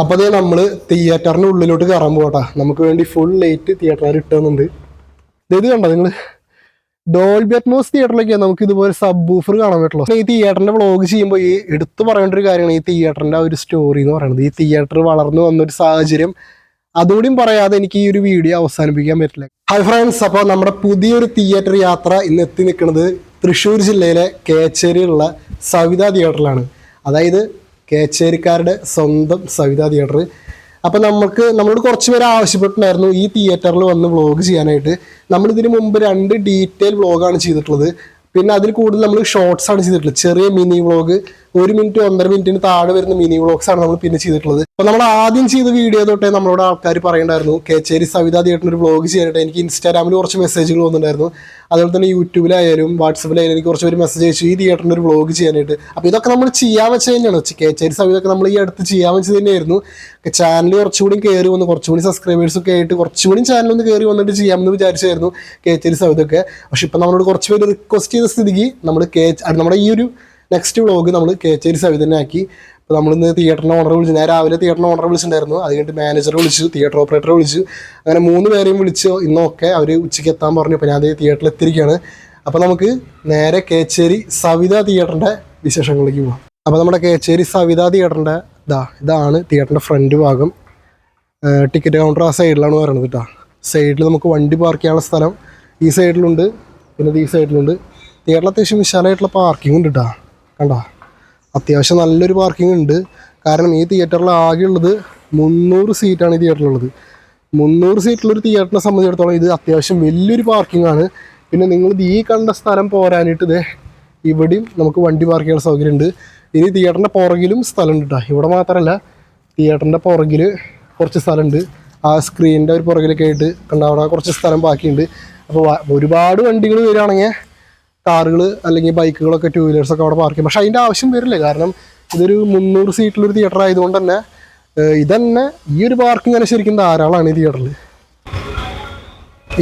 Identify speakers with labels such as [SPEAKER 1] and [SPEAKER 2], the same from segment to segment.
[SPEAKER 1] അപ്പൊ അതേ നമ്മള് തിയേറ്ററിന്റെ ഉള്ളിലോട്ട് കയറാൻ പോകട്ടാ. നമുക്ക് വേണ്ടി ഫുൾ ലൈറ്റ് തിയേറ്ററിൽ ഇട്ടുന്നുണ്ട്. ഇത് കണ്ടോ നിങ്ങള്? ഡോൾബി അറ്റ്മോസ് തിയേറ്ററിലൊക്കെയാണ് നമുക്ക് ഇതുപോലെ സബ് ബൂഫർ കാണാൻ പറ്റുള്ളൂ. ഈ തിയേറ്ററിന്റെ വ്ളോഗ് ചെയ്യുമ്പോൾ ഈ എടുത്തു പറയേണ്ട ഒരു കാര്യമാണ് ഈ തിയേറ്ററിന്റെ ഒരു സ്റ്റോറി എന്ന് പറയുന്നത്. ഈ തിയേറ്റർ വളർന്നു വന്നൊരു സാഹചര്യം അതുകൂടിയും പറയാതെ എനിക്ക് ഈ ഒരു വീഡിയോ അവസാനിപ്പിക്കാൻ പറ്റില്ല. ഹായ് ഫ്രണ്ട്സ്, അപ്പോൾ നമ്മുടെ പുതിയൊരു തിയേറ്റർ യാത്ര ഇന്ന് എത്തി നിൽക്കുന്നത് തൃശ്ശൂർ ജില്ലയിലെ കേച്ചേരിയിലുള്ള സവിത തിയേറ്ററിലാണ്. അതായത് കേച്ചേരിക്കാരുടെ സ്വന്തം സവിത തിയേറ്റർ. അപ്പം നമ്മളോട് കുറച്ച് പേര് ആവശ്യപ്പെട്ടിട്ടുണ്ടായിരുന്നു ഈ തിയേറ്ററിൽ വന്ന് വ്ളോഗ് ചെയ്യാനായിട്ട്. നമ്മളിതിന് മുമ്പ് 2 ഡീറ്റെയിൽ വ്ളോഗാണ് ചെയ്തിട്ടുള്ളത്. പിന്നെ അതിൽ കൂടുതൽ നമ്മൾ ഷോർട്സ് ആണ് ചെയ്തിട്ടുള്ളത്. ചെറിയ മിനി വ്ളോഗ്, 1 മിനിറ്റ് 1.5 മിനിറ്റിന് താഴെ വരുന്ന മിനി വ്ളോഗ്സ് ആണ് നമ്മൾ പിന്നെ ചെയ്തിട്ടുള്ളത്. അപ്പോൾ നമ്മൾ ആദ്യം ചെയ്ത വീഡിയോ തൊട്ടേ നമ്മളോട് ആൾക്കാർ പറയണ്ടായിരുന്നു കേച്ചേരി സവിത തിയേറ്ററിന് ഒരു വ്ളോഗ് ചെയ്യാനായിട്ട്. എനിക്ക് ഇൻസ്റ്റാഗ്രാമിൽ കുറച്ച് മെസ്സേജുകൾ വന്നിട്ടുണ്ടായിരുന്നു. അതുപോലെ തന്നെ യൂട്യൂബിലായാലും വാട്സപ്പിലായാലും എനിക്ക് കുറച്ച് പേര് മെസ്സേജ് അയച്ചു ഈ തിയേറ്ററിന് ഒരു വ്ളോഗ് ചെയ്യാനായിട്ട്. അപ്പോൾ ഇതൊക്കെ നമ്മൾ ചെയ്യാൻ വെച്ച് തന്നെയാണ്. കേച്ചേരി സവിതൊക്കെ നമ്മൾ ഈ അടുത്ത് ചെയ്യാൻ വെച്ച് തന്നെയായിരുന്നു. ചാനൽ കുറച്ചുകൂടി കയറി വന്ന് കുറച്ചുകൂടി സബ്സ്ക്രൈബേഴ്സൊക്കെ ആയിട്ട് കുറച്ചുകൂടി ചാനലൊന്ന് കയറി വന്നിട്ട് ചെയ്യാമെന്ന് വിചാരിച്ചായിരുന്നു കേച്ചേരി സവിതൊക്കെ. പക്ഷെ ഇപ്പം നമ്മളോട് കുറച്ച് പേര് റിക്വസ്റ്റ് ചെയ്ത സ്ഥിതിക്ക് നമ്മൾ നമ്മുടെ ഈ ഒരു നെക്സ്റ്റ് വ്ളോഗ് നമ്മൾ കേച്ചേരി സവിത തന്നെ ആക്കി. അപ്പോൾ നമ്മളിന്ന് തിയേറ്ററിൻ്റെ ഓണറെ വിളിച്ചു. ഞാൻ രാവിലെ തിയേറ്ററിൻ്റെ ഓണറെ വിളിച്ചിട്ടുണ്ടായിരുന്നു. അത് കഴിഞ്ഞിട്ട് മാനേജറെ വിളിച്ചു, തിയേറ്റർ ഓപ്പറേറ്ററെ വിളിച്ചു. അങ്ങനെ 3 പേരെയും വിളിച്ചു. ഇന്നൊക്കെ അവർ ഉച്ചയ്ക്ക് എത്താൻ പറഞ്ഞു. അപ്പോൾ ഞാൻ തിയേറ്ററിൽ എത്തിയിരിക്കുകയാണ്. അപ്പോൾ നമുക്ക് നേരെ കേച്ചേരി സവിത തിയേറ്ററിൻ്റെ വിശേഷങ്ങളിലേക്ക് പോകാം. അപ്പോൾ നമ്മുടെ കേച്ചേരി സവിത തിയേറ്ററിൻ്റെ ഇതാണ് തിയേറ്ററിൻ്റെ ഫ്രണ്ട് ഭാഗം. ടിക്കറ്റ് കൗണ്ടർ ആ സൈഡിലാണ് പറയുന്നത് കേട്ടോ. സൈഡിൽ നമുക്ക് വണ്ടി പാർക്ക് ചെയ്യാനുള്ള സ്ഥലം ഈ സൈഡിലുണ്ട്, പിന്നെ ഈ സൈഡിലുണ്ട്. തിയേറ്ററിൽ അത്യാവശ്യം വിശാലമായിട്ടുള്ള പാർക്കിംഗ് ഉണ്ട് കേട്ടോ. കണ്ടോ, അത്യാവശ്യം നല്ലൊരു പാർക്കിംഗ് ഉണ്ട്. കാരണം ഈ തിയേറ്ററിൽ ആകെയുള്ളത് 300 സീറ്റാണ് ഈ തിയേറ്ററിലുള്ളത്. 300 സീറ്റുള്ളൊരു തിയേറ്ററിനെ സംബന്ധിച്ചിടത്തോളം ഇത് അത്യാവശ്യം വലിയൊരു പാർക്കിംഗ് ആണ്. പിന്നെ നിങ്ങൾ ഈ കണ്ട സ്ഥലം പോരാനായിട്ട് ഇവിടെയും നമുക്ക് വണ്ടി പാർക്ക് ചെയ്യാനുള്ള സൗകര്യമുണ്ട്. ഇനി തിയേറ്ററിൻ്റെ പുറകിലും സ്ഥലമുണ്ട് കേട്ടോ. ഇവിടെ മാത്രമല്ല, തിയേറ്ററിൻ്റെ പുറകിൽ കുറച്ച് സ്ഥലമുണ്ട്. ആ സ്ക്രീനിൻ്റെ ഒരു പുറകിലൊക്കെ ആയിട്ട് കണ്ട അവിടെ കുറച്ച് സ്ഥലം ബാക്കിയുണ്ട്. അപ്പോൾ ഒരുപാട് വണ്ടികൾ വരികയാണെങ്കിൽ കാറുകൾ അല്ലെങ്കിൽ ബൈക്കുകളൊക്കെ 2 വീലേഴ്സൊക്കെ അവിടെ പാർക്ക് ചെയ്യും. പക്ഷേ അതിൻ്റെ ആവശ്യം വരില്ല. കാരണം ഇതൊരു 300 സീറ്റിലൊരു തിയേറ്റർ ആയതുകൊണ്ട് തന്നെ ഇതന്നെ ഈ ഒരു പാർക്കിംഗ് തന്നെ ശരിക്കും ധാരാളമാണ് ഈ തിയേറ്ററിൽ.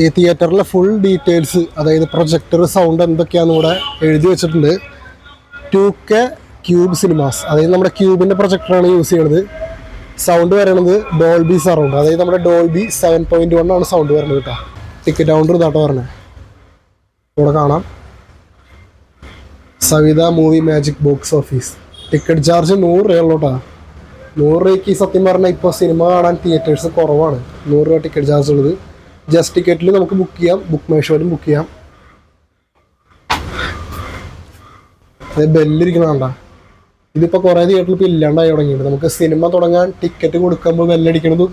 [SPEAKER 1] ഈ തിയേറ്ററിലെ ഫുൾ ഡീറ്റെയിൽസ്, അതായത് പ്രൊജക്ടർ, സൗണ്ട് എന്തൊക്കെയാണെന്ന് കൂടെ എഴുതി വെച്ചിട്ടുണ്ട്. 2K ക്യൂബ് സിനിമാസ്, അതായത് നമ്മുടെ ക്യൂബിൻ്റെ പ്രൊജക്ടറാണ് യൂസ് ചെയ്യുന്നത്. സൗണ്ട് വരണത് ഡോൾബി സറൗണ്ട്, അതായത് നമ്മുടെ ഡോൾബി 7.1 ആണ് സൗണ്ട് വരുന്നത് കേട്ടോ. ടിക്കറ്റ് കൗണ്ടർ ഇതാട്ടോ പറഞ്ഞത്. ഇവിടെ കാണാം Savitha movie magic box office. Ticket charge 100 രൂപയുള്ളൂ കേട്ടോ. 100 രൂപയ്ക്ക് സത്യം പറഞ്ഞാൽ ഇപ്പോൾ സിനിമ കാണാൻ തിയേറ്റേഴ്സ് കുറവാണ്. 100 രൂപ ടിക്കറ്റ് ചാർജ് ഉള്ളത്. ജസ്റ്റ് ടിക്കറ്റിൽ നമുക്ക് ബുക്ക് ചെയ്യാം, ബുക്ക് മൈ ഷോയിലും ബുക്ക് ചെയ്യാം. അത് ബെല്ലിരിക്കണ. ഇതിപ്പോൾ കുറേ തിയേറ്ററിൽ ഇപ്പോൾ ഇല്ലാണ്ടായി തുടങ്ങിയിട്ടുണ്ട്. നമുക്ക് സിനിമ തുടങ്ങാൻ ടിക്കറ്റ് കൊടുക്കുമ്പോൾ ബെല്ലടിക്കണതും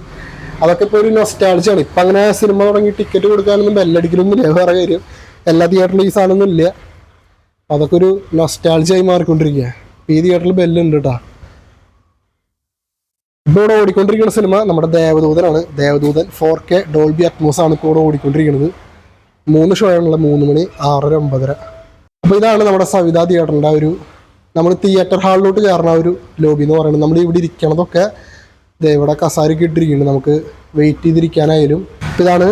[SPEAKER 1] അതൊക്കെ ഇപ്പോൾ ഒരു നൊസ്റ്റാൾജിയാണ്. ഇപ്പം അങ്ങനെ സിനിമ തുടങ്ങി ടിക്കറ്റ് കൊടുക്കാനൊന്നും ബെല്ലടിക്കലൊന്നുമില്ല. വേറെ കാര്യം, എല്ലാ തിയേറ്ററിലും ഈ സാധനമൊന്നും ഇല്ല. അതൊക്കെ ഒരു നൊസ്റ്റാൾജിയായി മാറിക്കൊണ്ടിരിക്കുക. ഈ തിയേറ്ററിൽ ബെല്ലുണ്ട് കേട്ടോ. ഇപ്പോൾ ഇവിടെ ഓടിക്കൊണ്ടിരിക്കുന്ന സിനിമ നമ്മുടെ ദേവദൂതനാണ്. ദേവദൂതൻ 4K ഡോൾബി അറ്റ്മോസ് ആണ് ഇപ്പോൾ ഇവിടെ ഓടിക്കൊണ്ടിരിക്കുന്നത്. 3 ഷോ ആണുള്ള 3 മണി, 6:30, 9:30. അപ്പോൾ ഇതാണ് നമ്മുടെ സവിത തിയേറ്ററിൻ്റെ ഒരു നമ്മൾ തിയേറ്റർ ഹാളിലോട്ട് കയറുന്ന ഒരു ലോബി എന്ന് പറയുന്നത്. നമ്മൾ ഇവിടെ ഇരിക്കണതൊക്കെ ഇവിടെ കസാരയൊക്കെ ഇട്ടിരിക്കുന്നുണ്ട്, നമുക്ക് വെയിറ്റ് ചെയ്തിരിക്കാനായാലും. അപ്പോൾ ഇതാണ്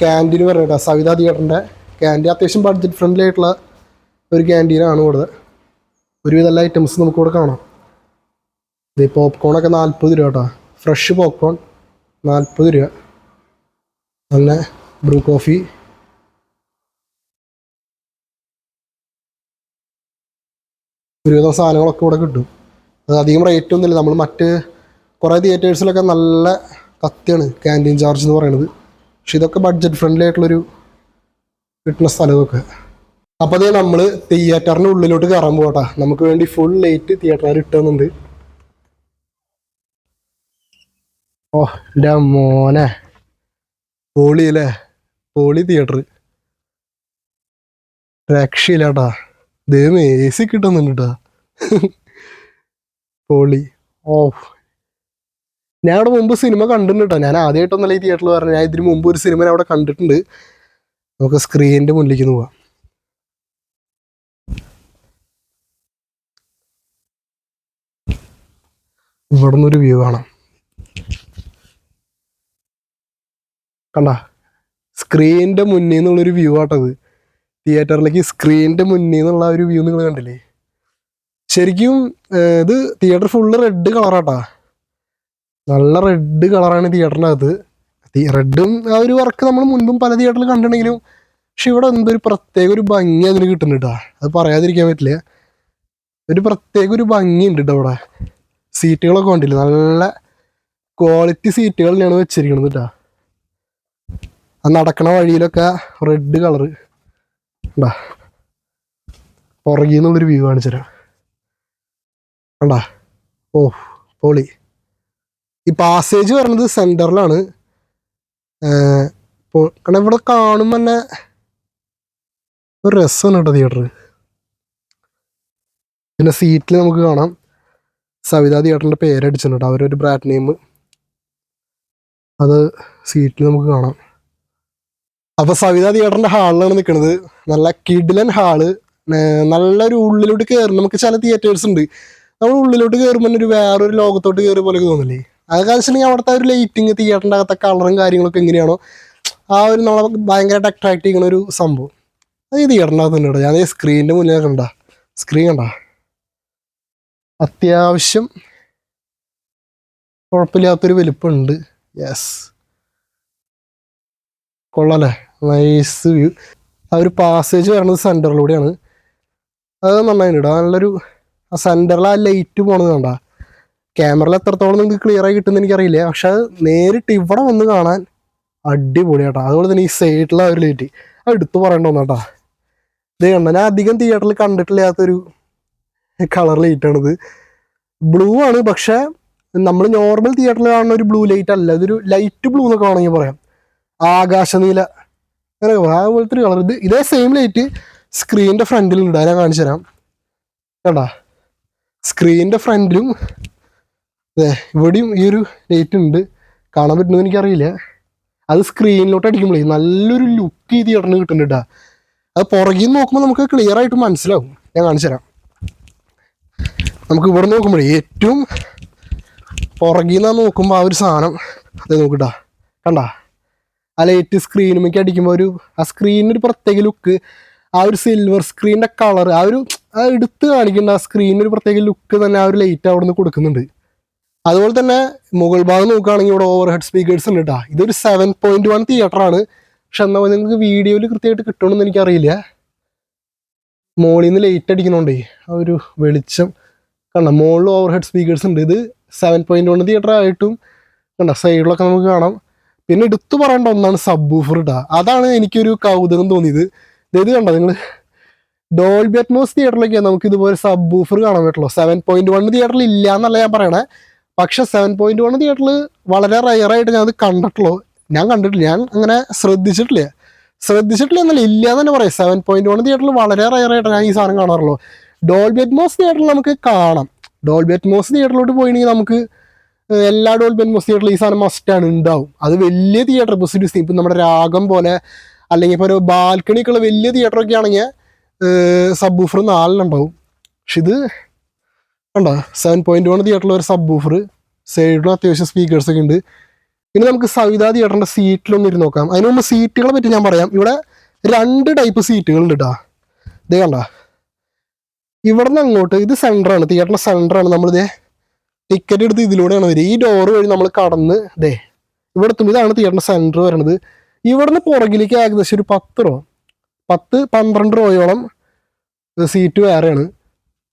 [SPEAKER 1] ക്യാൻറ്റീൻ പറയുന്നത് കേട്ടോ. സവിത തിയേറ്ററിൻ്റെ ക്യാൻറ്റീൻ അത്യാവശ്യം ബഡ്ജറ്റ് ഫ്രണ്ട്ലി ആയിട്ടുള്ള ഒരു ക്യാൻറ്റീനാണ് ഇവിടെ. ഒരുവിധ എല്ലാ ഐറ്റംസ് നമുക്കിവിടെ കാണാം. ഇത് പോപ്കോണൊക്കെ 40 രൂപ കേട്ടോ. ഫ്രഷ് പോപ്കോൺ 40 രൂപ. അങ്ങനെ ബ്രൂ കോഫി, ഒരുവിധം സാധനങ്ങളൊക്കെ ഇവിടെ കിട്ടും. അത് അധികം റേറ്റ് ഒന്നുമില്ല. നമ്മൾ മറ്റ് കുറേ തിയേറ്റേഴ്സിലൊക്കെ നല്ല കത്തിയാണ് ക്യാൻറ്റീൻ ചാർജ് എന്ന് പറയുന്നത്. പക്ഷെ ഇതൊക്കെ ബഡ്ജറ്റ് ഫ്രണ്ട്ലി ആയിട്ടുള്ളൊരു കിട്ടുന്ന സ്ഥലം ഇതൊക്കെ. അപ്പോൾ അതേ നമ്മൾ തിയേറ്ററിൻ്റെ ഉള്ളിലോട്ട് കയറാൻ പോകട്ടെ. നമുക്ക് വേണ്ടി ഫുൾ ലൈറ്റ് തിയേറ്ററിൽ ഇട്ടുന്നുണ്ട്. ഓ എൻ്റെ മോനെ, പോളി അല്ലേ, പോളി തിയേറ്റർ, രക്ഷയില്ല കേട്ടാ. ദൈവം AC കിട്ടുന്നുണ്ട് കേട്ടോ. പോളി. ഓ, ഞാൻ അവിടെ മുമ്പ് സിനിമ കണ്ടിട്ടുണ്ട് കേട്ടോ. ഞാൻ ആദ്യമായിട്ടൊന്നല്ല ഈ തിയേറ്ററിൽ പറഞ്ഞത്. ഞാൻ ഇതിന് മുമ്പ് ഒരു സിനിമ അവിടെ കണ്ടിട്ടുണ്ട്. നമുക്ക് സ്ക്രീനിൻ്റെ മുന്നിലേക്ക് പോവാം. ഇവിടെ നിന്നൊരു വ്യൂ കാണാം. കണ്ട, സ്ക്രീനിൻ്റെ മുന്നിൽ നിന്നുള്ളൊരു വ്യൂ ആട്ടത്. തിയേറ്ററിലേക്ക് സ്ക്രീനിൻ്റെ മുന്നിൽ നിന്നുള്ള ഒരു വ്യൂ നിങ്ങൾ കണ്ടില്ലേ? ശരിക്കും ഇത് തിയേറ്റർ ഫുള്ള് റെഡ് കളറാട്ടാ. നല്ല റെഡ് കളറാണ് തിയേറ്ററിനകത്ത്. റെഡും ആ ഒരു വർക്ക് നമ്മൾ മുൻപും പല തിയേറ്ററിൽ കണ്ടിട്ടുണ്ടെങ്കിലും പക്ഷെ ഇവിടെ എന്തൊരു പ്രത്യേക ഒരു ഭംഗി അതിന് കിട്ടുന്നുണ്ട് കേട്ടോ. അത് പറയാതിരിക്കാൻ പറ്റില്ല. ഒരു പ്രത്യേക ഒരു ഭംഗിയുണ്ട് കേട്ടോ ഇവിടെ. സീറ്റുകളൊക്കെ കണ്ടില്ല, നല്ല ക്വാളിറ്റി സീറ്റുകൾ തന്നെയാണ് വെച്ചിരിക്കുന്നത് കേട്ടോ. ആ നടക്കണ വഴിയിലൊക്കെ റെഡ് കളറ് ഉണ്ടാ. പുറകിൽ നിന്നുള്ളൊരു വ്യൂ കാണിച്ചു തരാം. കണ്ടാ, ഓ പൊളി. ഈ പാസേജ് പറഞ്ഞത് സെന്ററിലാണ്. കാരണം ഇവിടെ കാണുമ്പോൾ തന്നെ ഒരു രസമാണ് കേട്ടോ തിയേറ്റർ. പിന്നെ സീറ്റിൽ നമുക്ക് കാണാം സവിത തിയേറ്ററിൻ്റെ പേരടിച്ചിട്ടുണ്ട് കേട്ടോ, അവരൊരു ബ്രാൻഡ് നെയിം അത് സീറ്റിൽ നമുക്ക് കാണാം. അപ്പോൾ സവിത തിയേറ്ററിൻ്റെ ഹാളിലാണ് നിൽക്കുന്നത്. നല്ല കിഡിലൻ ഹാള്. നല്ലൊരു ഉള്ളിലോട്ട് കയറും. നമുക്ക് ചില തിയേറ്റേഴ്സ് ഉണ്ട് നമ്മൾ ഉള്ളിലോട്ട് കയറുമ്പോൾ ഒരു വേറൊരു ലോകത്തോട്ട് കയറിയ പോലെ തോന്നില്ലേ. അതൊക്കെ വെച്ചിട്ടുണ്ടെങ്കിൽ അവിടുത്തെ ഒരു ലൈറ്റിങ്, തിയേറ്ററിൻ്റെ അകത്തെ കളറും കാര്യങ്ങളൊക്കെ എങ്ങനെയാണോ ആ ഒരു നമ്മളെ ഭയങ്കരമായിട്ട് അട്രാക്ട് ചെയ്യുന്ന ഒരു സംഭവം അത് ഈ തിയേറ്ററിൻ്റെ അകത്ത് തന്നെ. ഞാൻ സ്ക്രീനിൻ്റെ മുന്നിൽ കണ്ട സ്ക്രീൻ കണ്ട അത്യാവശ്യം കുഴപ്പമില്ലാത്തൊരു വലിപ്പമുണ്ട്. യെസ്, കൊള്ളാല്ലേ, നൈസ് വ്യൂ. ആ ഒരു പാസേജ് വരുന്നത് സെൻറ്ററിലൂടെയാണ്. അത് നന്നായിട്ടുണ്ട്. നല്ലൊരു ആ സെൻറ്ററിൽ ആ ലൈറ്റ് പോണത് കണ്ട. ക്യാമറയിൽ എത്രത്തോളം നിങ്ങൾക്ക് ക്ലിയർ ആയി കിട്ടുമെന്ന് എനിക്കറിയില്ല, പക്ഷെ അത് നേരിട്ട് ഇവിടെ വന്ന് കാണാൻ അടിപൊളിയാട്ടോ. അതുപോലെ തന്നെ ഈ സൈഡിലെ ഒരു ലൈറ്റ് അത് എടുത്തു പറയേണ്ട ഒന്നാട്ടാ. ഇത് കണ്ട, ഞാൻ അധികം തിയേറ്ററിൽ കണ്ടിട്ടില്ലാത്തൊരു കളർ ലൈറ്റാണിത്. ബ്ലൂ ആണ്, പക്ഷെ നമ്മൾ നോർമൽ തിയേറ്ററിൽ കാണുന്ന ഒരു ബ്ലൂ ലൈറ്റ് അല്ല. ഇതൊരു ലൈറ്റ് ബ്ലൂ എന്നൊക്കെ വേണമെങ്കിൽ പറയാം. ആകാശനീല അങ്ങനെയൊക്കെ പറയാം, അതുപോലത്തെ ഒരു കളർ. ഇതേ സെയിം ലൈറ്റ് സ്ക്രീനിൻ്റെ ഫ്രണ്ടിലുണ്ട്. ഞാൻ കാണിച്ചു തരാം. കേട്ടാ, സ്ക്രീനിൻ്റെ ഫ്രണ്ടിലും ഇവിടെയും ഈ ഒരു ലൈറ്റ് ഉണ്ട്. കാണാൻ പറ്റുന്നത് എനിക്കറിയില്ല. അത് സ്ക്രീനിലോട്ട് അടിക്കുമ്പോഴേ നല്ലൊരു ലുക്ക് ഈ തിയേറ്ററിന് കിട്ടുന്നുണ്ട്. അത് പുറകിൽ നിന്ന് നോക്കുമ്പോൾ നമുക്ക് ക്ലിയർ ആയിട്ട് മനസ്സിലാവും. ഞാൻ കാണിച്ചു തരാം. നമുക്ക് ഇവിടെ നോക്കുമ്പോഴേ ഏറ്റവും പുറകിൽ നിന്ന് നോക്കുമ്പോൾ ആ ഒരു സാധനം അത് നോക്കിട്ടാ, കണ്ടാ ആ ലൈറ്റ് സ്ക്രീനുമേക്ക് അടിക്കുമ്പോൾ ആ സ്ക്രീനിനൊരു പ്രത്യേക ലുക്ക്. ആ ഒരു സിൽവർ സ്ക്രീനിൻ്റെ കളർ ആ എടുത്ത് കാണിക്കേണ്ട ആ സ്ക്രീനിനൊരു പ്രത്യേക ലുക്ക് തന്നെ ആ ഒരു ലൈറ്റ് അവിടെ നിന്ന് കൊടുക്കുന്നുണ്ട്. അതുപോലെ തന്നെ മുകൾ ഭാഗം നോക്കുകയാണെങ്കിൽ ഇവിടെ ഓവർ ഹെഡ് സ്പീക്കേഴ്സ് ഉണ്ട് കേട്ടോ. ഇതൊരു 7.1 തിയേറ്ററാണ്. പക്ഷെ എന്നാൽ നിങ്ങൾക്ക് വീഡിയോയിൽ കൃത്യമായിട്ട് കിട്ടണമെന്ന് എനിക്കറിയില്ല. മോളിൽ നിന്ന് ലൈറ്റ് അടിക്കുന്നുണ്ടേ ആ ഒരു വെളിച്ചം കണ്ട. മോളിൽ ഓവർ ഹെഡ് സ്പീക്കേഴ്സ് ഉണ്ട്. ഇത് 7.1 തിയേറ്റർ ആയിട്ടും കണ്ട സൈഡിലൊക്കെ നമുക്ക് കാണാം. പിന്നെ എടുത്തു പറയേണ്ട ഒന്നാണ് സബ് വൂഫർ ഇട്ടാ. അതാണ് എനിക്കൊരു കൗതുകം തോന്നിയത്. ഇത് കണ്ടോ നിങ്ങൾ, ഡോൾബി അറ്റ്മോസ് തിയേറ്ററിലൊക്കെയാണ് നമുക്ക് ഇതുപോലെ സബ് വൂഫർ കാണാൻ പറ്റുള്ളൂ. 7.1 തിയേറ്ററിൽ ഇല്ല എന്നല്ല ഞാൻ പറയണേ, പക്ഷെ 7.1 തിയേറ്ററിൽ വളരെ റയറായിട്ട് ഞാൻ അത് കണ്ടിട്ടുള്ളൂ. ഞാൻ അങ്ങനെ ശ്രദ്ധിച്ചിട്ടില്ല എന്നല്ല, ഇല്ല എന്ന് തന്നെ പറയാം. 7.1 തിയേറ്ററിൽ വളരെ റയറായിട്ട് ഞാൻ ഈ സാധനം കാണാറുള്ളൂ. ഡോൾബി അറ്റ്മോസ് തിയേറ്ററിൽ നമുക്ക് കാണാം. ഡോൾബി അറ്റ്മോസ് തിയേറ്ററിലോട്ട് പോയിട്ടുണ്ടെങ്കിൽ നമുക്ക് എല്ലാ ഡോൾബി അറ്റ്മോസ് തിയേറ്ററിൽ ഈ സാധനം മസ്റ്റാണ് ഉണ്ടാവും. അത് വലിയ തിയേറ്റർ ഇപ്പം നമ്മുടെ രാഗം പോലെ അല്ലെങ്കിൽ ഇപ്പോൾ ഒരു ബാൽക്കണിക്കുള്ള വലിയ തിയേറ്ററൊക്കെ ആണെങ്കിൽ സബ് വൂഫർ 4 ഉണ്ടാവും. പക്ഷെ ഇത് കണ്ടോ 7.1 തിയേറ്ററിൽ ഒരു സബ് വൂഫർ, സൈഡിലും അത്യാവശ്യം സ്പീക്കേഴ്സൊക്കെ ഉണ്ട്. പിന്നെ നമുക്ക് സവിത തിയേറ്ററിൻ്റെ സീറ്റിലൊന്നും ഇരുന്ന് നോക്കാം. അതിന് മുമ്പ് സീറ്റുകളെ പറ്റി ഞാൻ പറയാം. ഇവിടെ 2 ടൈപ്പ് സീറ്റുകൾ ഉണ്ട് കേട്ടോ. ഇതേ കണ്ട, ഇവിടെ നിന്ന് അങ്ങോട്ട് ഇത് സെൻറ്ററാണ്, തിയേറ്ററിൻ്റെ സെൻറ്ററാണ്. നമ്മളിതേ ടിക്കറ്റ് എടുത്ത് ഇതിലൂടെയാണ് വരിക. ഈ ഡോറ് വഴി നമ്മൾ കടന്ന് ഇവിടെ എത്തുമ്പോൾ ഇതാണ് തിയേറ്ററിൻ്റെ സെൻറ്റർ വരുന്നത്. ഇവിടുന്ന് പുറകിലേക്ക് ഏകദേശം ഒരു 10-12 റോയോളം സീറ്റ് വേറെയാണ്.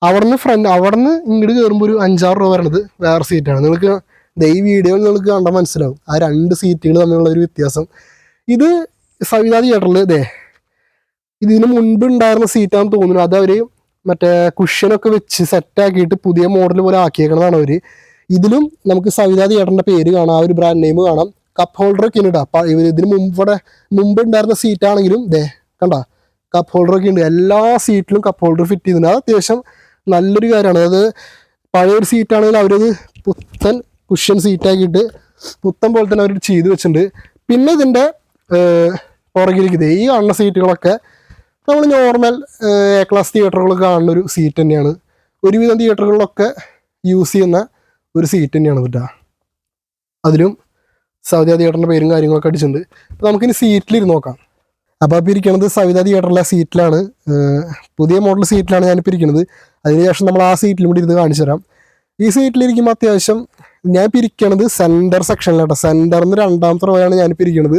[SPEAKER 1] അവിടുന്ന് ഇങ്ങോട്ട് കയറുമ്പോൾ ഒരു 5-6 രൂപ വരണത് വേറെ സീറ്റാണ്. നിങ്ങൾക്ക് ഈ വീഡിയോയിൽ നിങ്ങൾക്ക് കണ്ടാൽ മനസ്സിലാവും ആ 2 സീറ്റുകൾ തമ്മിലുള്ള ഒരു വ്യത്യാസം. ഇത് സവിത തിയേറ്ററിൽ ഇതിന് മുൻപ് ഉണ്ടായിരുന്ന സീറ്റാണെന്ന് തോന്നുന്നു. അത് അവർ മറ്റേ കുഷ്യനൊക്കെ വെച്ച് സെറ്റാക്കിയിട്ട് പുതിയ മോഡൽ പോലെ ആക്കിയേക്കണതാണ് അവർ. ഇതിലും നമുക്ക് സവിത തിയേറ്ററിൻ്റെ പേര് കാണാം, ആ ഒരു ബ്രാൻഡ് നെയിം കാണാം. കപ്പ് ഹോൾഡറൊക്കെ ഉണ്ട്. അപ്പം ഇതിന് മുമ്പ് ഉണ്ടായിരുന്ന സീറ്റാണെങ്കിലും കണ്ട കപ്പ് ഹോൾഡറൊക്കെ ഉണ്ട്. എല്ലാ സീറ്റിലും കപ്പ് ഹോൾഡർ ഫിറ്റ് ചെയ്തിട്ടുണ്ട്. അത് അത്യാവശ്യം നല്ലൊരു കാര്യമാണ്. അത് പഴയൊരു സീറ്റാണെങ്കിൽ അവരത് പുത്തൻ കുഷ്യൻ സീറ്റാക്കിയിട്ട് പുത്തൻ പോലെ തന്നെ അവർ ചെയ്ത് വെച്ചിട്ടുണ്ട്. പിന്നെ ഇതിൻ്റെ പുറകിലേക്ക് ഈ കാണുന്ന സീറ്റുകളൊക്കെ നമ്മൾ നോർമൽ എ ക്ലാസ് തിയേറ്ററുകളൊക്കെ കാണുന്ന ഒരു സീറ്റ് തന്നെയാണ്. ഒരുവിധം തിയേറ്ററുകളിലൊക്കെ യൂസ് ചെയ്യുന്ന ഒരു സീറ്റ് തന്നെയാണ് കേട്ടോ. അതിലും സവിത തിയേറ്ററിൻ്റെ പേരും കാര്യങ്ങളൊക്കെ അടിച്ചിട്ടുണ്ട്. അപ്പോൾ നമുക്കിനി സീറ്റിലിരുന്ന് നോക്കാം. അപ്പോൾ ഇരിക്കുന്നത് സവിത തിയേറ്ററിലെ സീറ്റിലാണ്, പുതിയ മോഡൽ സീറ്റിലാണ് ഞാനിപ്പോൾ ഇരിക്കുന്നത്. അതിനുശേഷം നമ്മൾ ആ സീറ്റിലും കൂടി ഇരുന്ന് കാണിച്ചു തരാം. ഈ സീറ്റിലിരിക്കുമ്പോൾ അത്യാവശ്യം ഞാൻ പിരിക്കണത് സെന്റർ സെക്ഷനിലാട്ടോ. സെന്ററിന്ന് രണ്ടാമത്തെ റോയാണ് ഞാൻ പിരിക്കണത്.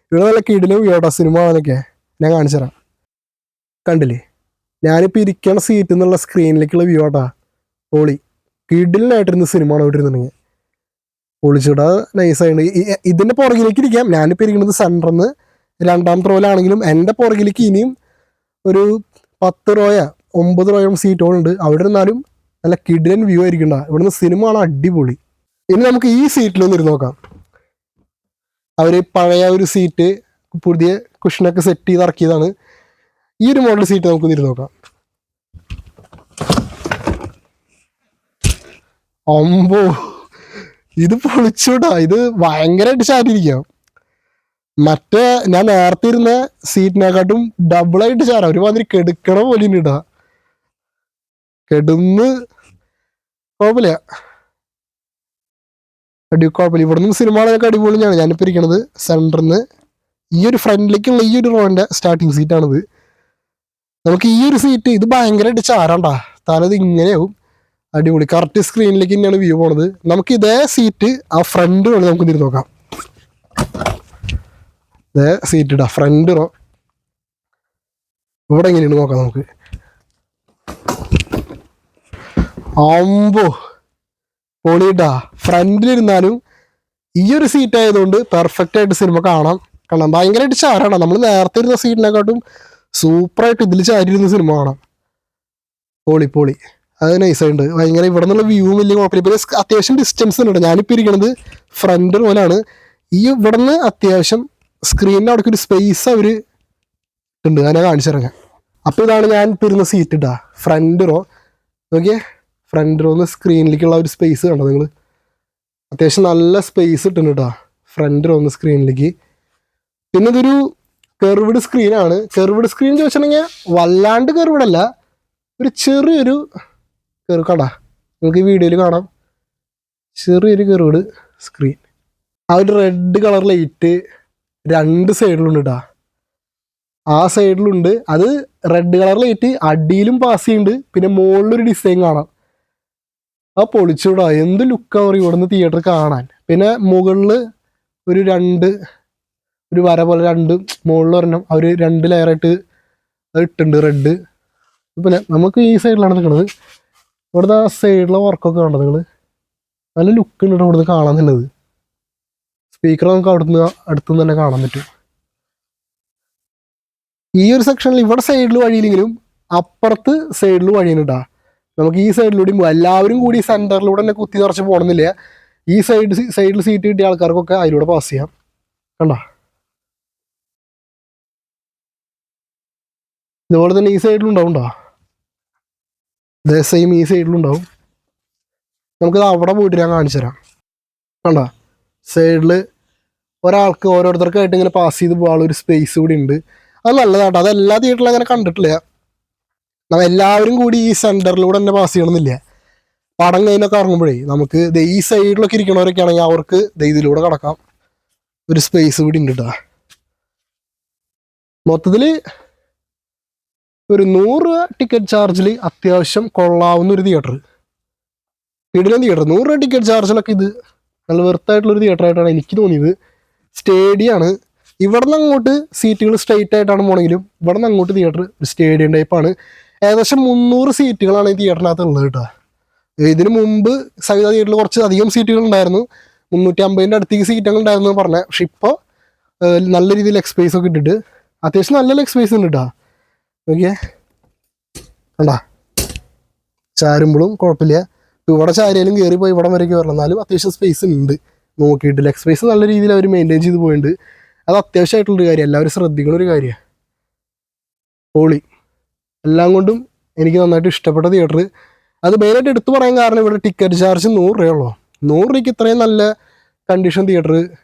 [SPEAKER 1] ഇവിടെ നല്ല കിടിലും വ്യൂട്ടോ സിനിമ കാണാനൊക്കെ. ഞാൻ കാണിച്ചു തരാം. കണ്ടില്ലേ, ഞാനിപ്പോൾ ഇരിക്കണ സീറ്റിൽ നിന്നുള്ള സ്ക്രീനിലേക്കുള്ള വ്യൂ ആട്ടാ. പൊളി കിടിലിനായിട്ടിരുന്ന സിനിമ ആണ് ഇവിടെ ഇരുന്നുണ്ടെങ്കിൽ. പൊളിച്ചിടാ നൈസായിട്ട്. ഇതിൻ്റെ പുറകിലേക്ക് ഇരിക്കാം. ഞാനിപ്പോൾ ഇരിക്കുന്നത് സെൻറ്ററിന്ന് രണ്ടാമത്തെ റോയിലാണെങ്കിലും എൻ്റെ പുറകിലേക്ക് ഇനിയും ഒരു 10 റോയോ 9 റോയോ സീറ്റുകളുണ്ട്. അവിടെ ഇരുന്നാലും നല്ല കിടിലൻ വ്യൂ ആയിരിക്കണ്ട. ഇവിടുന്ന് സിനിമ കാണാൻ അടിപൊളി. ഇനി നമുക്ക് ഈ സീറ്റിലൊന്ന് ഇരുന്ന് നോക്കാം. അവർ പഴയ ഒരു സീറ്റ് പുതിയ കുഷനൊക്കെ സെറ്റ് ചെയ്ത് ഇറക്കിയതാണ്. ഈ ഒരു മോഡൽ സീറ്റ് നമുക്കൊന്ന് ഇരുന്ന് നോക്കാം. അമ്പോ, ഇത് പൊളിച്ചൂടാ. ഇത് ഭയങ്കരമായിട്ട് ചാരിയിരിക്കാം. മറ്റേ ഞാൻ നേരത്തെ ഇരുന്ന സീറ്റിനെക്കാട്ടും ഡബിളായിട്ട് ചാരാ. ഒരുമാതിരി കെടുക്കണ പോലെ ഇടാ. കെടുന്ന് കുഴപ്പമില്ല, കുഴപ്പമില്ല. ഇവിടെ നിന്ന് സിനിമകളൊക്കെ അടിപൊളിയാണ്. ഞാനിപ്പോൾ ഇരിക്കണത് സെൻറ്ററിന്ന് ഈ ഒരു ഫ്രണ്ടിലേക്കുള്ള ഈ ഒരു റോന്റെ സ്റ്റാർട്ടിങ് സീറ്റാണിത്. നമുക്ക് ഈ ഒരു സീറ്റ് ഇത് ഭയങ്കരമായിട്ട് ചാരണ്ടാ. തലത് ഇങ്ങനെയാവും. അടിപൊളി. കറക്റ്റ് സ്ക്രീനിലേക്ക് തന്നെയാണ് വ്യൂ പോണത്. നമുക്ക് ഇതേ സീറ്റ് ആ ഫ്രണ്ട് റോ നമുക്ക് തിരിഞ്ഞ് നോക്കാം. ഇതേ സീറ്റ് ഇടാ ഫ്രണ്ട് റോ. ഇവിടെ എങ്ങനെയാണ് നോക്കാം നമുക്ക്. അമ്പോ പൊളിയിട്ടാ. ഫ്രണ്ടിലിരുന്നാലും ഈ ഒരു സീറ്റ് ആയതുകൊണ്ട് പെർഫെക്റ്റ് ആയിട്ട് സിനിമ കാണാം. ഭയങ്കരമായിട്ട് ചാരാണ്. നമ്മൾ നേരത്തെ ഇരുന്ന സീറ്റിനെക്കാട്ടും സൂപ്പറായിട്ട് ഇതിൽ ചാരിയിരുന്ന സിനിമ കാണാം. പൊളി. അത് നൈസായിട്ടുണ്ട്. ഭയങ്കര ഇവിടെ നിന്നുള്ള വ്യൂ വലിയ കുഴപ്പമില്ല. പിന്നെ അത്യാവശ്യം ഡിസ്റ്റൻസ് ഉണ്ട്. ഞാനിപ്പോൾ ഇരിക്കണത് ഫ്രണ്ട് റോയിലാണ്. ഈ ഇവിടെ നിന്ന് അത്യാവശ്യം സ്ക്രീനിൻ്റെ അവിടേക്ക് ഒരു സ്പേസ് അവർ ഉണ്ട്. ഞാൻ കാണിച്ചു തരാം. അപ്പോൾ ഇതാണ് ഞാൻ ഇപ്പോൾ ഇരുന്ന സീറ്റ് ഇട്ടാ ഫ്രണ്ട് റോ. നോക്കിയേ, ഫ്രണ്ട് റോന്ന് സ്ക്രീനിലേക്കുള്ള ഒരു സ്പേസ് കണ്ടോ നിങ്ങൾ. അത്യാവശ്യം നല്ല സ്പേസ് ഇട്ടുണ്ട് കേട്ടോ ഫ്രണ്ട് റോന്ന് സ്ക്രീനിലേക്ക്. പിന്നെ ഇതൊരു കെർവ്ഡ് സ്ക്രീനാണ്. കെർവ്ഡ് സ്ക്രീൻ ചോദിച്ചിട്ടുണ്ടെങ്കിൽ വല്ലാണ്ട് കെർവ്ഡ് അല്ല, ഒരു ചെറിയൊരു കണ്ടാ നിങ്ങൾക്ക് ഈ വീഡിയോയിൽ കാണാം. ചെറിയൊരു കെർവ്ഡ് സ്ക്രീൻ. ആ ഒരു റെഡ് കളർ ലൈറ്റ് 2 സൈഡിലുണ്ട് കേട്ടോ. ആ സൈഡിലുണ്ട്. അത് റെഡ് കളർ ലൈറ്റ് അടിയിലും പാസ് ചെയ്യുന്നുണ്ട്. പിന്നെ മുകളിലൊരു ഡിസൈൻ കാണാം. ആ പൊളിച്ചൂടാ. എന്ത് ലുക്കാണ് പറയും ഇവിടുന്ന് തിയേറ്റർ കാണാൻ. പിന്നെ മുകളിൽ ഒരു വര പോലെ 2 മുകളിൽ ഒരെണ്ണം അവർ 2 ലെയറായിട്ട് അത് ഇട്ടുണ്ട് റെഡ്. പിന്നെ നമുക്ക് ഈ സൈഡിലാണ് നിൽക്കുന്നത്. ഇവിടുത്തെ ആ സൈഡിലെ വർക്കൊക്കെ കണ്ടോ നിങ്ങൾ. നല്ല ലുക്ക് ഉണ്ട് ഇവിടുന്ന് കാണാൻ തന്നത്. സ്പീക്കർ നമുക്ക് അടുത്തുനിന്ന് തന്നെ കാണാൻ പറ്റും. ഈ ഒരു സെക്ഷനിൽ ഇവിടെ സൈഡിൽ വഴിയില്ലെങ്കിലും അപ്പുറത്ത് സൈഡിൽ വഴിയുണ്ടാ. നമുക്ക് ഈ സൈഡിലൂടെയും എല്ലാവരും കൂടി സെന്ററിലൂടെ തന്നെ കുത്തി നിറച്ച് പോകണമെന്നില്ല. ഈ സൈഡിൽ സീറ്റ് കിട്ടിയ ആൾക്കാർക്കൊക്കെ അതിലൂടെ പാസ് ചെയ്യാം. കണ്ടോ, ഇതുപോലെ തന്നെ ഈ സൈഡിലുണ്ടാവുണ്ടോ. ഇതേ സെയിം ഈ സൈഡിലുണ്ടാവും. നമുക്കിത് അവിടെ പോയിട്ട് ഞാൻ കാണിച്ചു തരാം. കണ്ടോ, സൈഡിൽ ഒരാൾക്ക് ഓരോരുത്തർക്കായിട്ട് ഇങ്ങനെ പാസ് ചെയ്ത് പോകാനുള്ള ഒരു സ്പേസ് കൂടി ഉണ്ട്. അത് നല്ലതാട്ടോ. അത് എല്ലാ തിയേറ്ററിലും അങ്ങനെ കണ്ടിട്ടില്ല. നമ്മൾ എല്ലാവരും കൂടി ഈ സെന്ററിലൂടെ തന്നെ പാസ് ചെയ്യണമെന്നില്ല. പടം കഴിഞ്ഞൊക്കെ ഇറങ്ങുമ്പോഴേ നമുക്ക് ഈ സൈഡിലൊക്കെ ഇരിക്കണവരൊക്കെ ആണെങ്കിൽ അവർക്ക് ഇതിലൂടെ കടക്കാം. ഒരു സ്പേസ് കൂടി ഉണ്ട് കേട്ടോ. മൊത്തത്തിൽ ഒരു 100 രൂപ ടിക്കറ്റ് ചാർജിൽ അത്യാവശ്യം കൊള്ളാവുന്ന ഒരു തിയേറ്റർ. കിടിലൻ തിയേറ്റർ. 100 രൂപ ടിക്കറ്റ് ചാർജിലൊക്കെ ഇത് നല്ല വെർത്തായിട്ടുള്ളൊരു തിയേറ്റർ ആയിട്ടാണ് എനിക്ക് തോന്നിയത്. സ്റ്റേഡിയമാണ്. ഇവിടെ നിന്ന് അങ്ങോട്ട് സീറ്റുകൾ സ്ട്രെയിറ്റ് ആയിട്ടാണ് പോകണമെങ്കിലും ഇവിടെ നിന്ന് അങ്ങോട്ട് തിയേറ്റർ ഒരു സ്റ്റേഡിയം ടൈപ്പാണ്. ഏകദേശം 300 സീറ്റുകളാണ് ഈ തിയേറ്ററിനകത്ത് ഉള്ളത് കേട്ടോ. ഇതിന് മുമ്പ് സവിത തിയേറ്ററിൽ കുറച്ച് അധികം സീറ്റുകൾ ഉണ്ടായിരുന്നു. 350ൻ്റെ അടുത്തേക്ക് സീറ്റുകൾ ഉണ്ടായിരുന്നു പറഞ്ഞത്. പക്ഷെ ഇപ്പോൾ നല്ല രീതിയിൽ ലെഗ് സ്പേസ് ഒക്കെ ഇട്ടിട്ട് അത്യാവശ്യം നല്ല ലെഗ് സ്പേസ് ഉണ്ട് കേട്ടോ. ഓക്കെ, കണ്ടാ ചാരുമ്പോഴും കുഴപ്പമില്ല. ഇവിടെ ചാരിയാലും കയറിപ്പോയി ഇവിടെ വരയ്ക്ക് വരണം. എന്നാലും അത്യാവശ്യം സ്പേസ് ഉണ്ട്. നോക്കിയിട്ട് ലെഗ് സ്പേസ് നല്ല രീതിയിൽ അവർ മെയിൻറ്റെയിൻ ചെയ്ത് പോയിട്ടുണ്ട്. അത് അത്യാവശ്യമായിട്ടുള്ളൊരു കാര്യം, എല്ലാവരും ശ്രദ്ധിക്കുന്ന ഒരു കാര്യമാണ്. പൊളി. എല്ലാം കൊണ്ടും എനിക്ക് നന്നായിട്ട് ഇഷ്ടപ്പെട്ട തിയേറ്റർ. അത് മെയിനായിട്ട് എടുത്തു പറയാൻ കാരണം ഇവിടെ ടിക്കറ്റ് ചാർജ് 100 രൂപയുള്ളൂ. 100 രൂപയ്ക്ക് ഇത്രയും നല്ല കണ്ടീഷൻ തിയേറ്റർ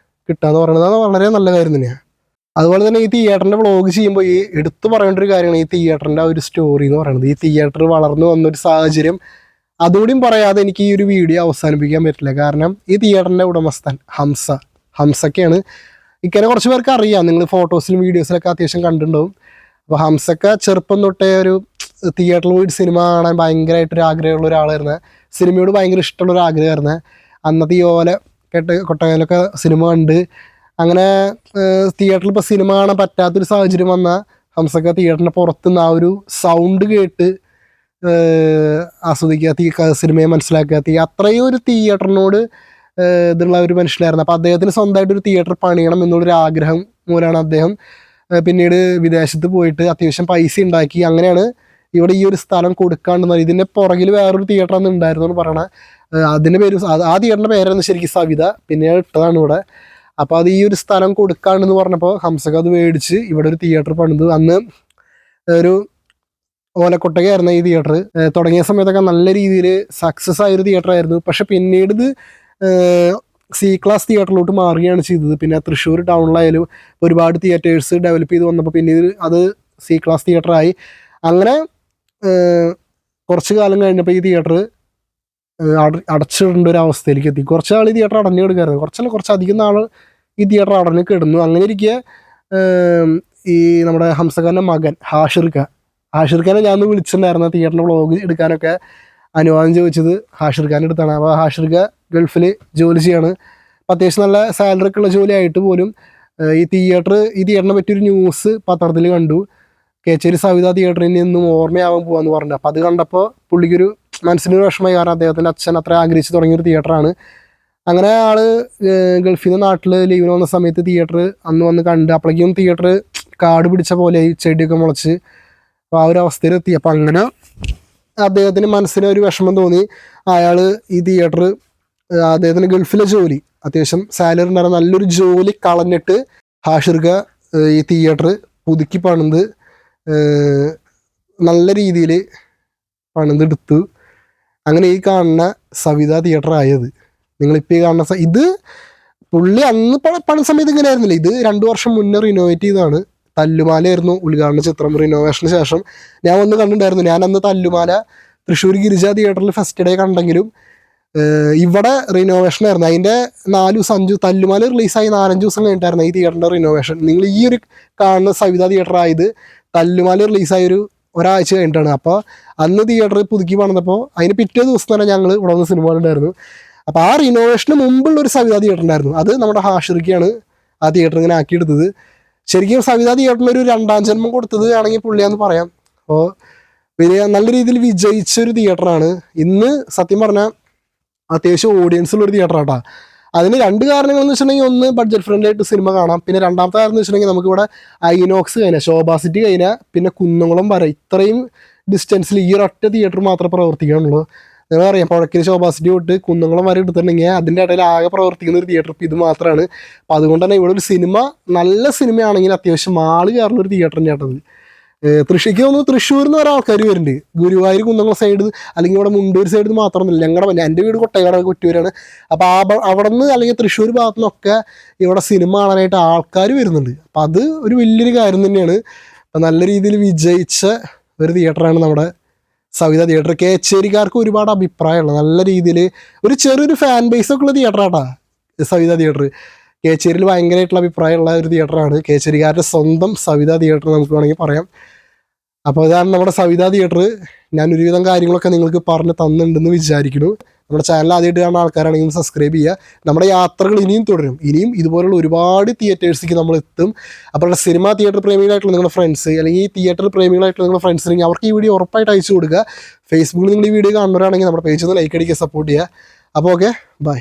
[SPEAKER 1] കിട്ടാന്ന് പറയുന്നത് അത് വളരെ നല്ല കാര്യം തന്നെയാണ്. അതുപോലെ തന്നെ ഈ തിയേറ്ററിൻ്റെ വ്ളോഗ് ചെയ്യുമ്പോൾ ഈ എടുത്തു പറയേണ്ട ഒരു കാര്യമാണ് ഈ തിയേറ്ററിൻ്റെ ആ ഒരു സ്റ്റോറി എന്ന് പറയുന്നത്. ഈ തിയേറ്റർ വളർന്നു വന്നൊരു സാഹചര്യം അതുകൂടിയും പറയാതെ എനിക്ക് ഈ ഒരു വീഡിയോ അവസാനിപ്പിക്കാൻ പറ്റില്ല. കാരണം ഈ തിയേറ്ററിൻ്റെ ഉടമസ്ഥൻ ഹംസക്കയാണ്. ഇക്കനെ കുറച്ച് പേർക്ക് അറിയാം. നിങ്ങൾ ഫോട്ടോസിലും വീഡിയോസിലൊക്കെ അത്യാവശ്യം കണ്ടിട്ടുണ്ടാവും. അപ്പോൾ ഹംസക്ക ചെറുപ്പം തൊട്ടേ ഒരു തിയേറ്ററിൽ പോയിട്ട് സിനിമ കാണാൻ ഭയങ്കരമായിട്ടൊരു ആഗ്രഹമുള്ള ഒരാളായിരുന്നു. സിനിമയോട് ഭയങ്കര ഇഷ്ടമുള്ള ഒരു ആഗ്രഹമായിരുന്നു. അന്നത്തെ ഈ ഓല കൊട്ടയിലൊക്കെ സിനിമ കണ്ട് അങ്ങനെ തിയേറ്ററിൽ ഇപ്പോൾ സിനിമ കാണാൻ പറ്റാത്തൊരു സാഹചര്യം വന്നാൽ ഹംസക്ക തിയേറ്ററിൻ്റെ പുറത്തുനിന്ന് ആ ഒരു സൗണ്ട് കേട്ട് ആസ്വദിക്കുക, സിനിമയെ മനസ്സിലാക്കുക. അത്രയും ഒരു തിയേറ്ററിനോട് ഇതുള്ള ഒരു മനുഷ്യനായിരുന്നു. അപ്പോൾ അദ്ദേഹത്തിന് സ്വന്തമായിട്ടൊരു തിയേറ്റർ പണിയണം എന്നുള്ളൊരു ആഗ്രഹം മൂലമാണ് അദ്ദേഹം പിന്നീട് വിദേശത്ത് പോയിട്ട് അത്യാവശ്യം പൈസ ഉണ്ടാക്കി. അങ്ങനെയാണ് ഇവിടെ ഈ ഒരു സ്ഥലം കൊടുക്കാണ്ടെന്ന്. ഇതിൻ്റെ പുറകിൽ വേറൊരു തിയേറ്റർ അന്ന് ഉണ്ടായിരുന്നു എന്ന് പറയണ. അതിൻ്റെ പേര് ആ തിയേറ്ററിൻ്റെ പേരായിരുന്നു ശരിക്കും സവിത, പിന്നെ ഇട്ടതാണ് ഇവിടെ. അപ്പോൾ അത് ഈ ഒരു സ്ഥലം കൊടുക്കാണ്ടെന്ന് പറഞ്ഞപ്പോൾ ഹംസക്ക അത് മേടിച്ച് ഇവിടെ ഒരു തിയേറ്റർ പണിത്. അന്ന് ഒരു ഓലക്കൊട്ടകയായിരുന്നു ഈ തിയേറ്റർ. തുടങ്ങിയ സമയത്തൊക്കെ നല്ല രീതിയിൽ സക്സസ് ആയൊരു തിയേറ്റർ ആയിരുന്നു. പക്ഷെ പിന്നീട് ഇത് സി ക്ലാസ് തിയേറ്ററിലോട്ട് മാറുകയാണ് ചെയ്തത്. പിന്നെ തൃശ്ശൂർ ടൗണിലായാലും ഒരുപാട് തിയേറ്റേഴ്സ് ഡെവലപ്പ് ചെയ്ത് വന്നപ്പോൾ പിന്നീട് അത് സി ക്ലാസ് തിയേറ്ററായി. അങ്ങനെ കുറച്ച് കാലം കഴിഞ്ഞപ്പോൾ ഈ തിയേറ്റർ അടച്ചിടേണ്ട ഒരു അവസ്ഥയിലേക്ക് എത്തി. കുറച്ച് നാൾ ഈ തിയേറ്റർ അടഞ്ഞു കിടക്കായിരുന്നു, കുറച്ചധികം നാൾ ഈ തിയേറ്റർ അടഞ്ഞു കിടന്നു. അങ്ങനെ ഇരിക്കുക ഈ നമ്മുടെ ഹംസഖാൻ്റെ മകൻ ഹാഷിർഖാനെ ഞാൻ വിളിച്ചിട്ടുണ്ടായിരുന്നു തിയേറ്ററിൻ്റെ വ്ളോഗ് എടുക്കാനൊക്കെ. അനുവാദം ചോദിച്ചത് ഹാഷിർഖാൻ്റെ അടുത്താണ്. അപ്പോൾ ഹാഷിർഖ ഗൾഫിൽ ജോലി ചെയ്യാണ്. അപ്പോൾ അത്യാവശ്യം നല്ല സാലറി ഒക്കെ ഉള്ള ജോലി ആയിട്ട് പോലും ഈ തിയേറ്ററിനെ പറ്റിയൊരു ന്യൂസ് പത്രത്തിൽ കണ്ടു. കേച്ചേരി സവിത തിയേറ്ററിൽ നിന്നും ഓർമ്മയാവാൻ പോകാമെന്ന് പറഞ്ഞു. അപ്പോൾ അത് കണ്ടപ്പോൾ പുള്ളിക്കൊരു മനസ്സിനൊരു വിഷമമായി. കാരണം അദ്ദേഹത്തിൻ്റെ അച്ഛൻ അത്ര ആഗ്രഹിച്ച് തുടങ്ങിയൊരു തിയേറ്ററാണ്. അങ്ങനെ ഗൾഫിൽ നിന്ന് നാട്ടിൽ ലീവിന് വന്ന സമയത്ത് തിയേറ്റർ അന്ന് വന്ന് കണ്ട്. അപ്പോഴേക്കും തിയേറ്റർ കാട് പിടിച്ച പോലെ ചെടിയൊക്കെ മുളച്ച് അപ്പോൾ ആ ഒരു അവസ്ഥയിലെത്തി. അപ്പോൾ അങ്ങനെ അദ്ദേഹത്തിന് മനസ്സിന് ഒരു വിഷമം തോന്നി. അയാൾ ഈ തിയേറ്റർ, അദ്ദേഹത്തിന് ഗൾഫിലെ ജോലി അത്യാവശ്യം സാലറി ഉണ്ടായിരുന്ന നല്ലൊരു ജോലി കളഞ്ഞിട്ട് ഹാഷിർഖ ഈ തിയേറ്റർ പുതുക്കി പണിത് നല്ല രീതിയിൽ പണിതെടുത്തു. അങ്ങനെ ഈ കാണുന്ന സവിത തിയേറ്റർ ആയത്. നിങ്ങളിപ്പോൾ ഈ കാണുന്ന ഇത് പുള്ളി അന്ന് പണി സമയത്ത് ഇങ്ങനെ ആയിരുന്നില്ല. ഇത് 2 വർഷം മുന്നേ റിനോവേറ്റ് ചെയ്തതാണ്. തല്ലുമാലയായിരുന്നു ഉദ്ഘാടന ചിത്രം. റിനോവേഷന് ശേഷം ഞാൻ വന്ന് കണ്ടിട്ടുണ്ടായിരുന്നു. ഞാൻ അന്ന് തല്ലുമാല തൃശ്ശൂർ ഗിരിജ തിയേറ്ററിൽ ഫസ്റ്റ് ഡേ കണ്ടെങ്കിലും ഇവിടെ റിനോവേഷൻ ആയിരുന്നു. അതിൻ്റെ 4 ദിവസം തല്ലുമാല റിലീസായി 4-5 ദിവസം കഴിഞ്ഞിട്ടായിരുന്നു ഈ തിയേറ്ററിൻ്റെ റിനോവേഷൻ. നിങ്ങൾ ഈ ഒരു കാണുന്ന സവിത തിയേറ്റർ ആയത് തല്ലുമാല റിലീസായ ഒരാഴ്ച കഴിഞ്ഞിട്ടാണ്. അപ്പോൾ അന്ന് തിയേറ്റർ പുതുക്കി പണിതപ്പോൾ അതിന് പിറ്റേ ദിവസം തന്നെ ഞങ്ങൾ ഇവിടെ വന്ന് സിനിമ ഉണ്ടായിരുന്നു. അപ്പോൾ ആ റിനോവേഷന് മുമ്പുള്ള ഒരു സവിത തിയേറ്റർ ഉണ്ടായിരുന്നു. അത് നമ്മുടെ ഹാഷിർഖയാണ് ആ തിയേറ്റർ ഇങ്ങനെ ആക്കിയെടുത്തത്. ശരിക്കും സവിത തിയേറ്ററിന് ഒരു 2ാം ജന്മം കൊടുത്തത് ആണെങ്കിൽ പുള്ളിയാന്ന് പറയാം. അപ്പോൾ വലിയ നല്ല രീതിയിൽ വിജയിച്ചൊരു തിയേറ്ററാണ്. ഇന്ന് സത്യം പറഞ്ഞാൽ അത്യാവശ്യം ഓഡിയൻസ് ഉള്ളൊരു തിയേറ്ററാട്ടാ. അതിന് 2 കാരണങ്ങളെന്ന് വെച്ചിട്ടുണ്ടെങ്കിൽ, ഒന്ന് ബഡ്ജറ്റ് ഫ്രണ്ട്ലി ആയിട്ട് സിനിമ കാണാം. പിന്നെ രണ്ടാമത്തെ കാര്യം എന്ന് വെച്ചിട്ടുണ്ടെങ്കിൽ നമുക്കിവിടെ ഐനോക്സ് കഴിഞ്ഞാൽ, ശോഭാ സിറ്റി കഴിഞ്ഞാൽ പിന്നെ കുന്നംകുളം വരെ ഇത്രയും ഡിസ്റ്റൻസിൽ ഈ ഒരൊറ്റ തിയേറ്റർ മാത്രമേ പ്രവർത്തിക്കാനുള്ളൂ. നിങ്ങളറിയാം പുഴയ്ക്കൽ ശോഭാ സിറ്റി തൊട്ട് കുന്നംകുളം വരെ എടുത്തിട്ടുണ്ടെങ്കിൽ അതിൻ്റെ ഇടയിൽ ആകെ പ്രവർത്തിക്കുന്ന ഒരു തിയേറ്റർ ഇപ്പോൾ ഇത് മാത്രമാണ്. അപ്പോൾ അതുകൊണ്ട് തന്നെ ഇവിടെ ഒരു സിനിമ നല്ല സിനിമയാണെങ്കിൽ അത്യാവശ്യം ആള് കയറുന്ന ഒരു തിയേറ്റർ തന്നെയാട്ടത്. തൃശ്ശൂർക്ക് തോന്നുന്നു തൃശ്ശൂരിൽ നിന്ന് വരെ ആൾക്കാർ വരുന്നുണ്ട്. ഗുരുവായൂർ കുന്നംകുളം സൈഡ് അല്ലെങ്കിൽ ഇവിടെ മുണ്ടൂർ സൈഡിൽ മാത്രമൊന്നുമില്ല. എൻ്റെ വീട് കൊട്ടയൂരാണ്. അപ്പോൾ അവിടെ നിന്ന് അല്ലെങ്കിൽ തൃശ്ശൂർ ഭാഗത്തു നിന്നൊക്കെ ഇവിടെ സിനിമ കാണാനായിട്ട് ആൾക്കാർ വരുന്നുണ്ട്. അപ്പം അത് ഒരു വലിയൊരു കാര്യം തന്നെയാണ്. അപ്പം നല്ല രീതിയിൽ വിജയിച്ച ഒരു തിയേറ്ററാണ് നമ്മുടെ സവിത തിയേറ്റർ. കേച്ചേരിക്കാർക്ക് ഒരുപാട് അഭിപ്രായമുള്ള നല്ല രീതിയിൽ ഒരു ചെറിയൊരു ഫാൻ ബേസ് ഒക്കെ ഉള്ള തിയേറ്ററാട്ടാ സവിത തിയേറ്റർ. കേച്ചേരിയിൽ ഭയങ്കരമായിട്ടുള്ള അഭിപ്രായമുള്ള ഒരു തിയേറ്ററാണ്. കേച്ചേരിക്കാരുടെ സ്വന്തം സവിത തിയേറ്റർ നമുക്ക് വേണമെങ്കിൽ പറയാം. അപ്പോൾ ഇതാണ് നമ്മുടെ സവിത തിയേറ്റർ. ഞാൻ ഒരുവിധം കാര്യങ്ങളൊക്കെ നിങ്ങൾക്ക് പറഞ്ഞ് തന്നിട്ടുണ്ടെന്ന് വിചാരിക്കുന്നു. നമ്മുടെ ചാനൽ ആദ്യമായിട്ട് കാണുന്ന ആൾക്കാരാണെങ്കിൽ സബ്സ്ക്രൈബ് ചെയ്യുക. നമ്മുടെ യാത്രകൾ ഇനിയും തുടരും. ഇനിയും ഇതുപോലുള്ള ഒരുപാട് തിയേറ്റേഴ്സിലേക്ക് നമ്മൾ എത്തും. അപ്പോൾ സിനിമ തിയേറ്റർ പ്രേമികളായിട്ടുള്ള നിങ്ങളുടെ ഫ്രണ്ട്സ് അല്ലെങ്കിൽ ഈ തിയേറ്റർ പ്രേമികളായിട്ടുള്ള നിങ്ങളുടെ ഫ്രണ്ട്സ് ഉണ്ടെങ്കിൽ അവർക്ക് ഈ വീഡിയോ ഉറപ്പായിട്ട് അയച്ചു കൊടുക്കുക. ഫേസ്ബുക്കിൽ നിങ്ങൾ ഈ വീഡിയോ കാണുന്നവരാണെങ്കിൽ നമ്മുടെ പേജ് ഒന്ന് ലൈക്ക് അടിക്കുക, സപ്പോർട്ട് ചെയ്യുക. അപ്പോൾ ഓക്കെ, ബൈ.